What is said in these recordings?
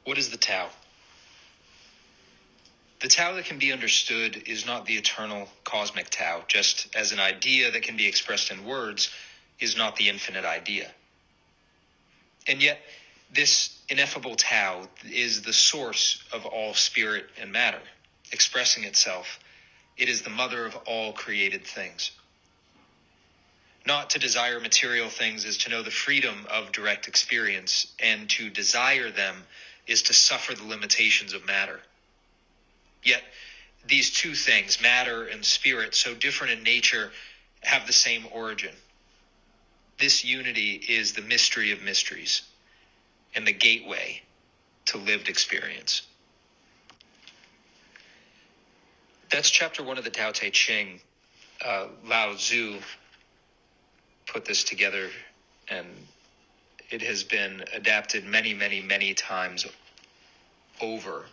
What is the Tao? The Tao that can be understood is not the eternal cosmic Tao, just as an idea that can be expressed in words is not the infinite idea. And yet, this ineffable Tao is the source of all spirit and matter. Expressing itself, it is the mother of all created things. Not to desire material things is to know the freedom of direct experience, and to desire them is to suffer the limitations of matter. Yet, these two things, matter and spirit, so different in nature, have the same origin. This unity is the mystery of mysteries and the gateway to lived experience. That's chapter 1 of the Tao Te Ching. Lao Tzu put this together, and it has been adapted many, many, many times over.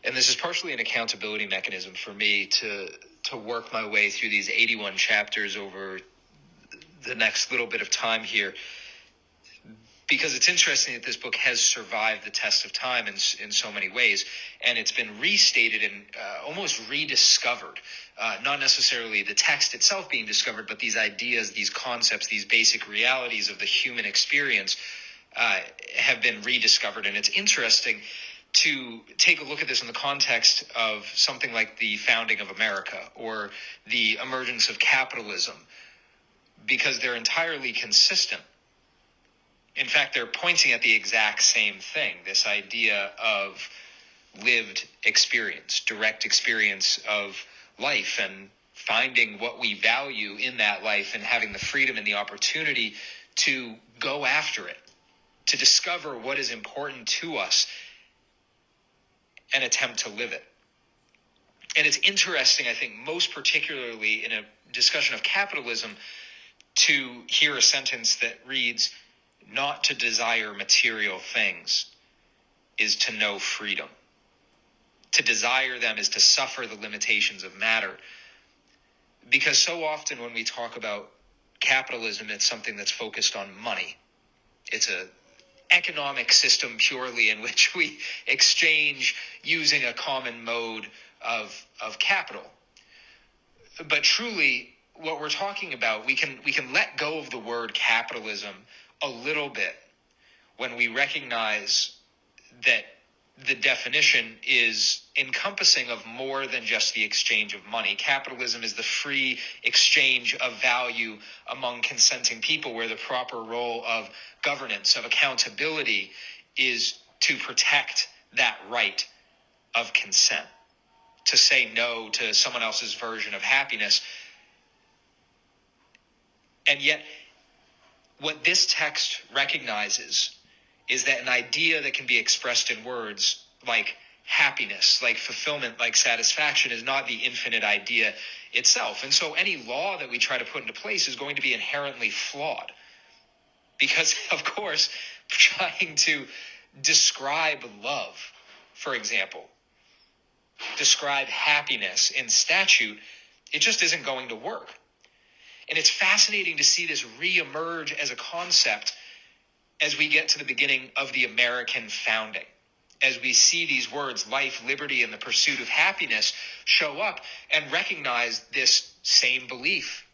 And this is partially an accountability mechanism for me to work my way through these 81 chapters over the next little bit of time here, because it's interesting that this book has survived the test of time in so many ways, and it's been restated and almost rediscovered. Not necessarily the text itself being discovered, but these ideas, these concepts, these basic realities of the human experience have been rediscovered. And it's interesting to take a look at this in the context of something like the founding of America or the emergence of capitalism, because they're entirely consistent. In fact, they're pointing at the exact same thing, this idea of lived experience, direct experience of life, and finding what we value in that life and having the freedom and the opportunity to go after it, to discover what is important to us and attempt to live it. And it's interesting, I think, most particularly in a discussion of capitalism, to hear a sentence that reads, "Not to desire material things is to know freedom. To desire them is to suffer the limitations of matter." Because so often when we talk about capitalism, it's something that's focused on money. It's a economic system purely in which we exchange using a common mode of capital. But truly, what we're talking about, we can let go of the word capitalism a little bit when we recognize that the definition is encompassing of more than just the exchange of money. Capitalism is the free exchange of value among consenting people, where the proper role of governance, of accountability, is to protect that right of consent, to say no to someone else's version of happiness. And yet, what this text recognizes is that an idea that can be expressed in words, like happiness, like fulfillment, like satisfaction, is not the infinite idea itself. And so any law that we try to put into place is going to be inherently flawed. Because, of course, trying to describe love, for example, describe happiness in statute, it just isn't going to work. And it's fascinating to see this reemerge as a concept as we get to the beginning of the American founding. As we see these words, life, liberty, and the pursuit of happiness, show up and recognize this same belief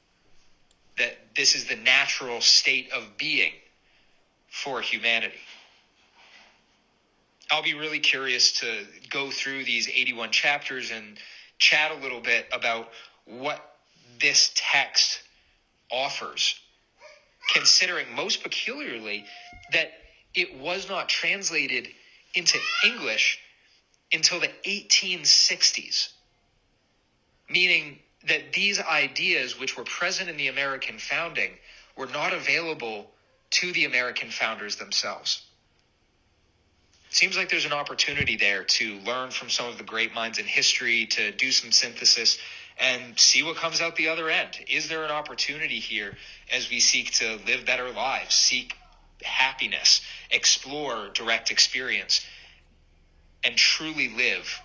that this is the natural state of being for humanity. I'll be really curious to go through these 81 chapters and chat a little bit about what this text offers, considering most peculiarly that it was not translated into English until the 1860s, meaning that these ideas, which were present in the American founding, were not available to the American founders themselves. It seems like there's an opportunity there to learn from some of the great minds in history, to do some synthesis, and see what comes out the other end. Is there an opportunity here as we seek to live better lives, seek happiness, explore direct experience, and truly live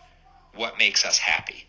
what makes us happy?